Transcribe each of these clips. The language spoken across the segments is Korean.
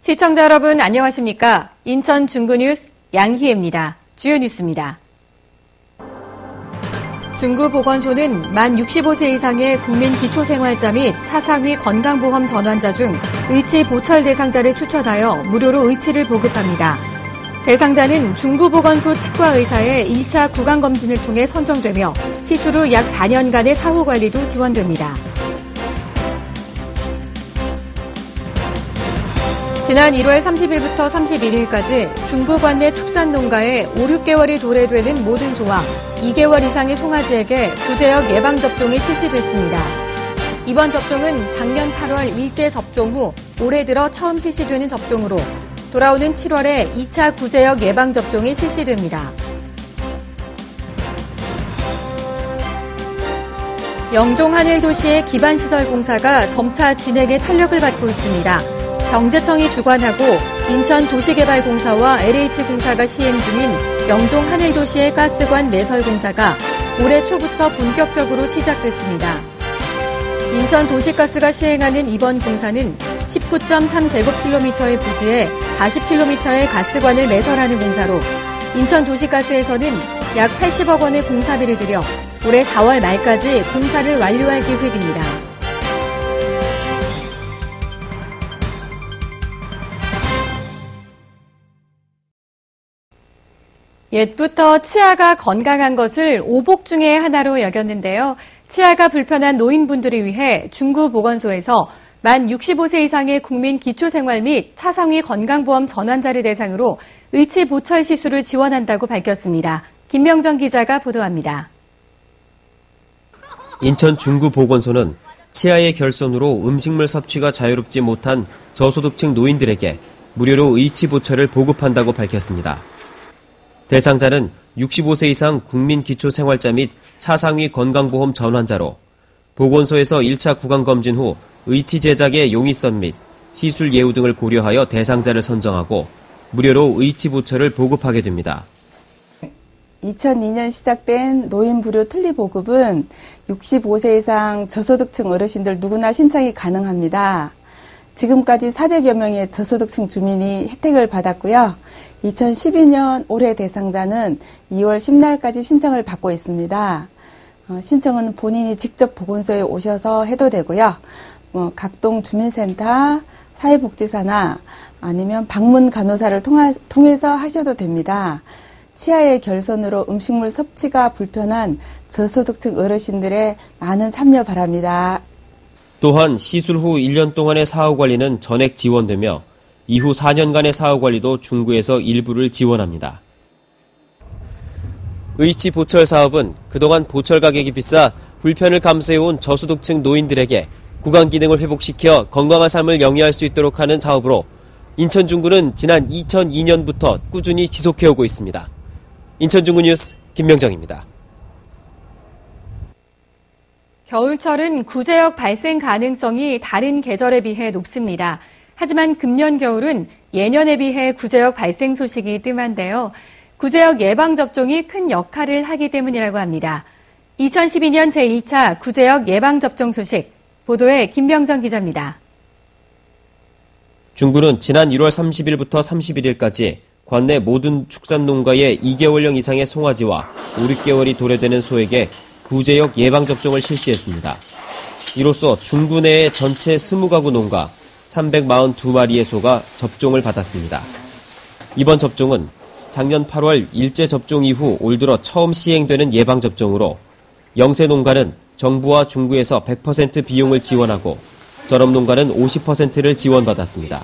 시청자 여러분 안녕하십니까? 인천 중구뉴스 양희애입니다. 주요 뉴스입니다. 중구보건소는 만 65세 이상의 국민 기초생활자 및 차상위 건강보험 전환자 중 의치 보철 대상자를 추천하여 무료로 의치를 보급합니다. 대상자는 중구보건소 치과의사의 1차 구강검진을 통해 선정되며 시술 후 약 4년간의 사후관리도 지원됩니다. 지난 1월 30일부터 31일까지 중구 관내 축산농가에 5, 6개월이 도래되는 모든 소와 2개월 이상의 송아지에게 구제역 예방접종이 실시됐습니다. 이번 접종은 작년 8월 일제 접종 후 올해 들어 처음 실시되는 접종으로 돌아오는 7월에 2차 구제역 예방접종이 실시됩니다. 영종 하늘도시의 기반시설 공사가 점차 진행에 탄력을 받고 있습니다. 경제청이 주관하고 인천도시개발공사와 LH공사가 시행 중인 영종 하늘도시의 가스관 매설 공사가 올해 초부터 본격적으로 시작됐습니다. 인천도시가스가 시행하는 이번 공사는 19.3제곱킬로미터의 부지에 40km의 가스관을 매설하는 공사로 인천도시가스에서는 약 80억 원의 공사비를 들여 올해 4월 말까지 공사를 완료할 계획입니다. 옛부터 치아가 건강한 것을 오복 중의 하나로 여겼는데요. 치아가 불편한 노인분들을 위해 중구보건소에서 만 65세 이상의 국민 기초생활 및 차상위 건강보험 전환자를 대상으로 의치 보철 시술을 지원한다고 밝혔습니다. 김명정 기자가 보도합니다. 인천 중구보건소는 치아의 결손으로 음식물 섭취가 자유롭지 못한 저소득층 노인들에게 무료로 의치 보철을 보급한다고 밝혔습니다. 대상자는 65세 이상 국민 기초생활자 및 차상위 건강보험 전환자로 보건소에서 1차 구강검진 후 의치 제작의 용이성 및 시술 예우 등을 고려하여 대상자를 선정하고 무료로 의치 보철을 보급하게 됩니다. 2002년 시작된 노인부료 특例보급은 65세 이상 저소득층 어르신들 누구나 신청이 가능합니다. 지금까지 400여 명의 저소득층 주민이 혜택을 받았고요. 2012년 올해 대상자는 2월 10날까지 신청을 받고 있습니다. 신청은 본인이 직접 보건소에 오셔서 해도 되고요. 각동 주민센터, 사회복지사나 아니면 방문 간호사를 통해서 하셔도 됩니다. 치아의 결손으로 음식물 섭취가 불편한 저소득층 어르신들의 많은 참여 바랍니다. 또한 시술 후 1년 동안의 사후관리는 전액 지원되며 이후 4년간의 사후관리도 중구에서 일부를 지원합니다. 의치 보철 사업은 그동안 보철 가격이 비싸 불편을 감수해온 저소득층 노인들에게 구강 기능을 회복시켜 건강한 삶을 영위할 수 있도록 하는 사업으로 인천 중구는 지난 2002년부터 꾸준히 지속해오고 있습니다. 인천 중구 뉴스 김명정입니다. 겨울철은 구제역 발생 가능성이 다른 계절에 비해 높습니다. 하지만 금년 겨울은 예년에 비해 구제역 발생 소식이 뜸한데요. 구제역 예방접종이 큰 역할을 하기 때문이라고 합니다. 2012년 제1차 구제역 예방접종 소식, 보도에 김병정 기자입니다. 중구는 지난 1월 30일부터 31일까지 관내 모든 축산농가의 2개월령 이상의 송아지와 5, 6개월이 도래되는 소에게 구제역 예방접종을 실시했습니다. 이로써 중구 내의 전체 20가구 농가 342마리의 소가 접종을 받았습니다. 이번 접종은 작년 8월 일제 접종 이후 올 들어 처음 시행되는 예방접종으로 영세 농가는 정부와 중구에서 100% 비용을 지원하고 전업 농가는 50%를 지원받았습니다.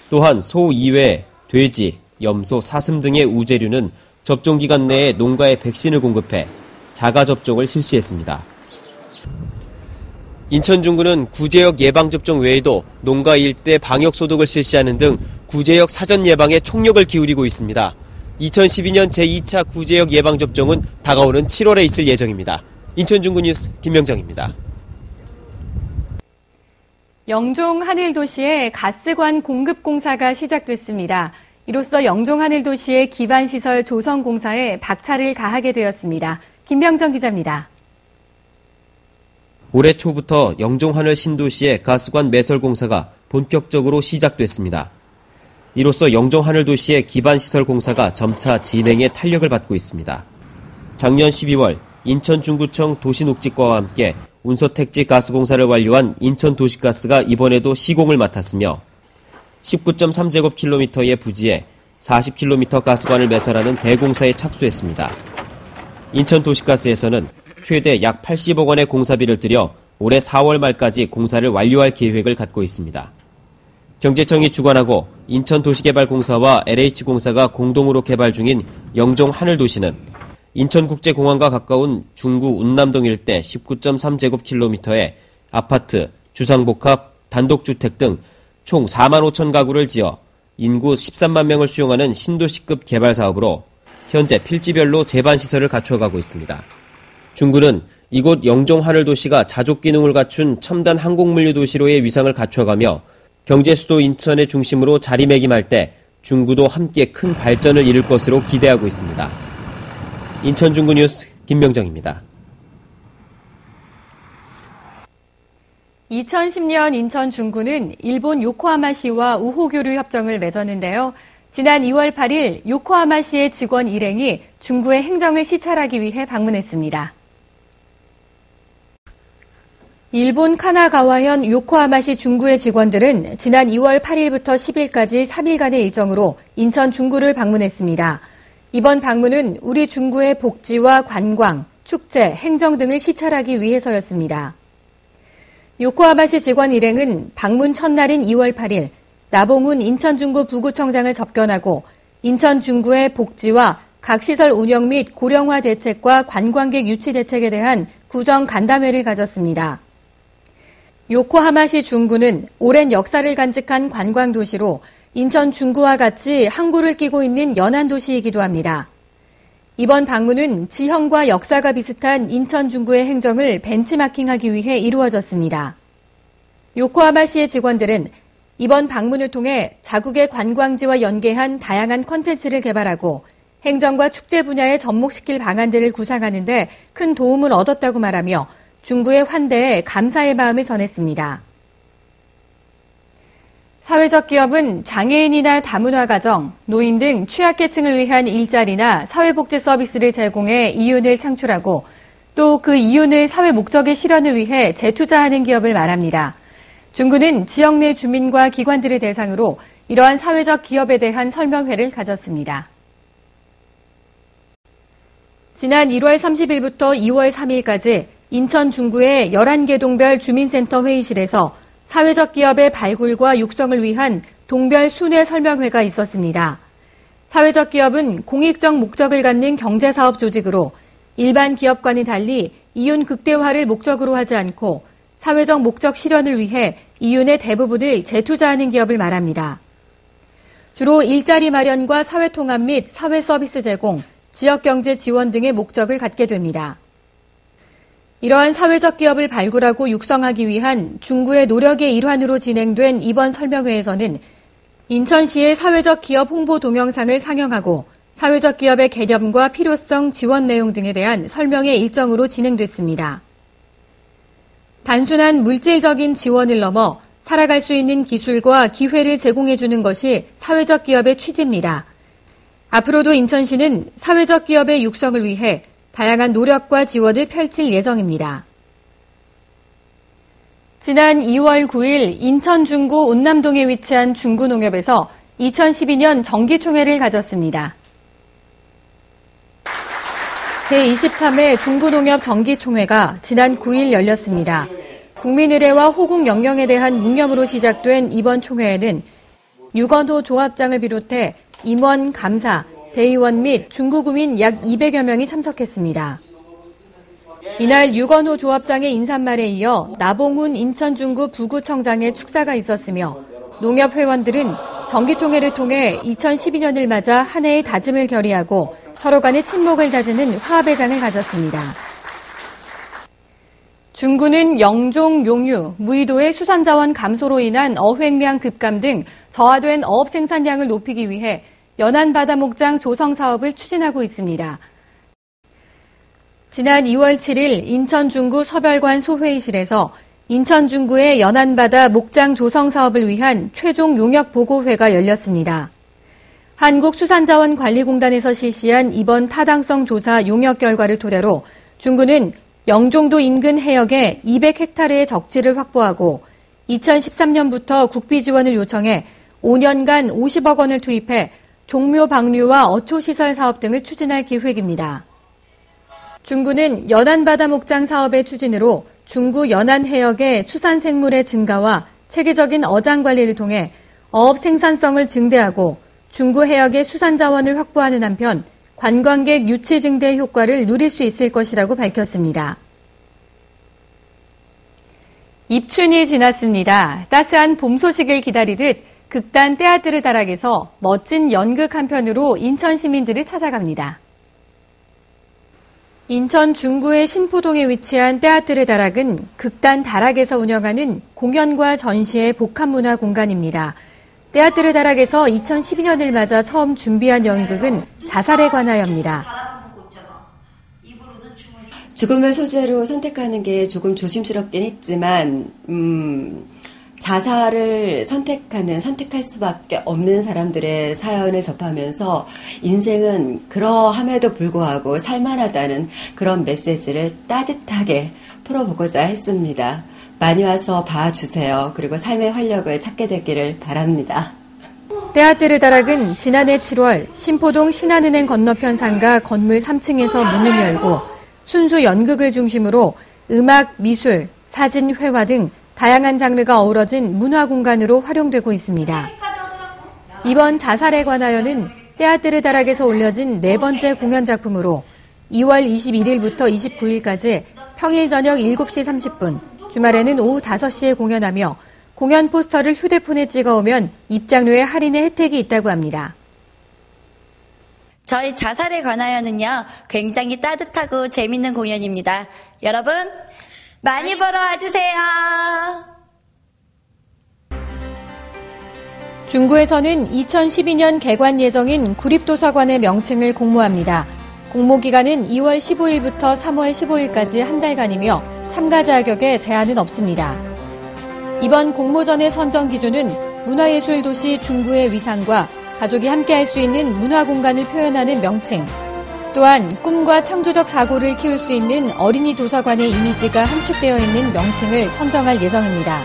또한 소 이외에 돼지, 염소, 사슴 등의 우제류는 접종 기간 내에 농가에 백신을 공급해 자가접종을 실시했습니다. 인천 중구는 구제역 예방접종 외에도 농가 일대 방역소독을 실시하는 등 구제역 사전 예방에 총력을 기울이고 있습니다. 2012년 제2차 구제역 예방접종은 다가오는 7월에 있을 예정입니다. 인천 중구 뉴스 김명정입니다. 영종 하늘도시의 가스관 공급 공사가 시작됐습니다. 이로써 영종 하늘도시의 기반시설 조성 공사에 박차를 가하게 되었습니다. 김병정 기자입니다. 올해 초부터 영종 하늘 신도시의 가스관 매설 공사가 본격적으로 시작됐습니다. 이로써 영종하늘도시의 기반시설 공사가 점차 진행에 탄력을 받고 있습니다. 작년 12월 인천중구청 도시녹지과와 함께 운서택지 가스공사를 완료한 인천도시가스가 이번에도 시공을 맡았으며 19.3제곱킬로미터의 부지에 40km 가스관을 매설하는 대공사에 착수했습니다. 인천도시가스에서는 최대 약 80억 원의 공사비를 들여 올해 4월 말까지 공사를 완료할 계획을 갖고 있습니다. 경제청이 주관하고 인천도시개발공사와 LH공사가 공동으로 개발 중인 영종하늘도시는 인천국제공항과 가까운 중구 운남동 일대 19.3제곱킬로미터에 아파트, 주상복합, 단독주택 등 총 4만 5천 가구를 지어 인구 13만 명을 수용하는 신도시급 개발 사업으로 현재 필지별로 제반시설을 갖춰가고 있습니다. 중구는 이곳 영종하늘도시가 자족 기능을 갖춘 첨단 항공물류 도시로의 위상을 갖춰가며 경제수도 인천의 중심으로 자리매김할 때 중구도 함께 큰 발전을 이룰 것으로 기대하고 있습니다. 인천 중구 뉴스 김명정입니다. 2010년 인천 중구는 일본 요코하마시와 우호교류 협정을 맺었는데요. 지난 2월 8일 요코하마시의 직원 일행이 중구의 행정을 시찰하기 위해 방문했습니다. 일본 카나가와현 요코하마시 중구의 직원들은 지난 2월 8일부터 10일까지 3일간의 일정으로 인천 중구를 방문했습니다. 이번 방문은 우리 중구의 복지와 관광, 축제, 행정 등을 시찰하기 위해서였습니다. 요코하마시 직원 일행은 방문 첫날인 2월 8일 나봉훈 인천중구 부구청장을 접견하고 인천 중구의 복지와 각 시설 운영 및 고령화 대책과 관광객 유치 대책에 대한 구정 간담회를 가졌습니다. 요코하마시 중구는 오랜 역사를 간직한 관광도시로 인천 중구와 같이 항구를 끼고 있는 연안도시이기도 합니다. 이번 방문은 지형과 역사가 비슷한 인천 중구의 행정을 벤치마킹하기 위해 이루어졌습니다. 요코하마시의 직원들은 이번 방문을 통해 자국의 관광지와 연계한 다양한 콘텐츠를 개발하고 행정과 축제 분야에 접목시킬 방안들을 구상하는 데 큰 도움을 얻었다고 말하며 중구의 환대에 감사의 마음을 전했습니다. 사회적 기업은 장애인이나 다문화 가정, 노인 등 취약계층을 위한 일자리나 사회복지 서비스를 제공해 이윤을 창출하고 또 그 이윤을 사회 목적의 실현을 위해 재투자하는 기업을 말합니다. 중구는 지역 내 주민과 기관들을 대상으로 이러한 사회적 기업에 대한 설명회를 가졌습니다. 지난 1월 30일부터 2월 3일까지 인천 중구의 11개 동별 주민센터 회의실에서 사회적 기업의 발굴과 육성을 위한 동별 순회 설명회가 있었습니다. 사회적 기업은 공익적 목적을 갖는 경제사업 조직으로 일반 기업과는 달리 이윤 극대화를 목적으로 하지 않고 사회적 목적 실현을 위해 이윤의 대부분을 재투자하는 기업을 말합니다. 주로 일자리 마련과 사회통합 및 사회서비스 제공, 지역경제 지원 등의 목적을 갖게 됩니다. 이러한 사회적 기업을 발굴하고 육성하기 위한 중구의 노력의 일환으로 진행된 이번 설명회에서는 인천시의 사회적 기업 홍보 동영상을 상영하고 사회적 기업의 개념과 필요성, 지원 내용 등에 대한 설명의 일정으로 진행됐습니다. 단순한 물질적인 지원을 넘어 살아갈 수 있는 기술과 기회를 제공해주는 것이 사회적 기업의 취지입니다. 앞으로도 인천시는 사회적 기업의 육성을 위해 다양한 노력과 지원을 펼칠 예정입니다. 지난 2월 9일 인천 중구 운남동에 위치한 중구농협에서 2012년 정기총회를 가졌습니다. 제23회 중구농협 정기총회가 지난 9일 열렸습니다. 국민의례와 호국 영령에 대한 묵념으로 시작된 이번 총회에는 유건호 조합장을 비롯해 임원, 감사, 대의원 및 중구구민 약 200여 명이 참석했습니다. 이날 유건호 조합장의 인사말에 이어 나봉훈 인천중구 부구청장의 축사가 있었으며 농협 회원들은 정기총회를 통해 2012년을 맞아 한 해의 다짐을 결의하고 서로 간의 친목을 다지는 화합의 장을 가졌습니다. 중구는 영종, 용유, 무의도의 수산자원 감소로 인한 어획량 급감 등 저하된 어업 생산량을 높이기 위해 연안바다 목장 조성 사업을 추진하고 있습니다. 지난 2월 7일 인천 중구 서별관 소회의실에서 인천 중구의 연안바다 목장 조성 사업을 위한 최종 용역 보고회가 열렸습니다. 한국수산자원관리공단에서 실시한 이번 타당성 조사 용역 결과를 토대로 중구는 영종도 인근 해역에 200헥타르의 적지를 확보하고 2013년부터 국비 지원을 요청해 5년간 50억 원을 투입해 종묘 방류와 어초시설 사업 등을 추진할 계획입니다. 중구는 연안바다 목장 사업의 추진으로 중구 연안 해역의 수산생물의 증가와 체계적인 어장 관리를 통해 어업 생산성을 증대하고 중구 해역의 수산자원을 확보하는 한편 관광객 유치 증대 효과를 누릴 수 있을 것이라고 밝혔습니다. 입춘이 지났습니다. 따스한 봄 소식을 기다리듯 극단 떼아뜨르 다락에서 멋진 연극 한 편으로 인천 시민들을 찾아갑니다. 인천 중구의 신포동에 위치한 떼아뜨르 다락은 극단 다락에서 운영하는 공연과 전시의 복합문화 공간입니다. 떼아뜨르 다락에서 2012년을 맞아 처음 준비한 연극은 자살에 관하여입니다. 죽음을 소재로 선택하는 게 조금 조심스럽긴 했지만 자살을 선택할 수밖에 없는 사람들의 사연을 접하면서 인생은 그러함에도 불구하고 살만하다는 그런 메시지를 따뜻하게 풀어보고자 했습니다. 많이 와서 봐주세요. 그리고 삶의 활력을 찾게 되기를 바랍니다. 떼아뜨르 다락은 지난해 7월 신포동 신한은행 건너편 상가 건물 3층에서 문을 열고 순수 연극을 중심으로 음악, 미술, 사진, 회화 등 다양한 장르가 어우러진 문화 공간으로 활용되고 있습니다. 이번 자살에 관하여는 떼아뜨르 다락에서 올려진 네 번째 공연 작품으로 2월 21일부터 29일까지 평일 저녁 7시 30분, 주말에는 오후 5시에 공연하며 공연 포스터를 휴대폰에 찍어오면 입장료의 할인의 혜택이 있다고 합니다. 저희 자살에 관하여는요, 굉장히 따뜻하고 재밌는 공연입니다. 여러분, 많이 보러 와주세요. 중구에서는 2012년 개관 예정인 구립도서관의 명칭을 공모합니다. 공모 기간은 2월 15일부터 3월 15일까지 한 달간이며 참가 자격에 제한은 없습니다. 이번 공모전의 선정 기준은 문화예술도시 중구의 위상과 가족이 함께할 수 있는 문화공간을 표현하는 명칭, 또한 꿈과 창조적 사고를 키울 수 있는 어린이 도서관의 이미지가 함축되어 있는 명칭을 선정할 예정입니다.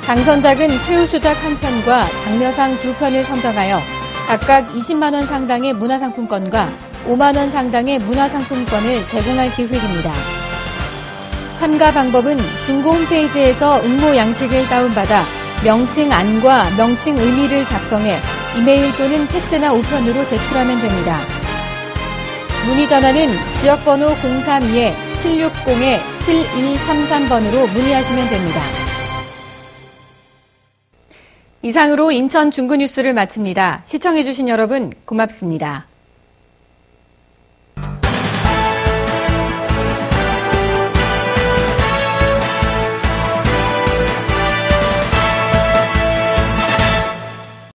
당선작은 최우수작 1편과 장려상 2편을 선정하여 각각 20만 원 상당의 문화상품권과 5만 원 상당의 문화상품권을 제공할 계획입니다. 참가 방법은 중구 홈페이지에서 응모 양식을 다운받아 명칭 안과 명칭 의미를 작성해 이메일 또는 팩스나 우편으로 제출하면 됩니다. 문의 전화는 지역번호 032-760-7133번으로 문의하시면 됩니다. 이상으로 인천 중구 뉴스를 마칩니다. 시청해주신 여러분 고맙습니다.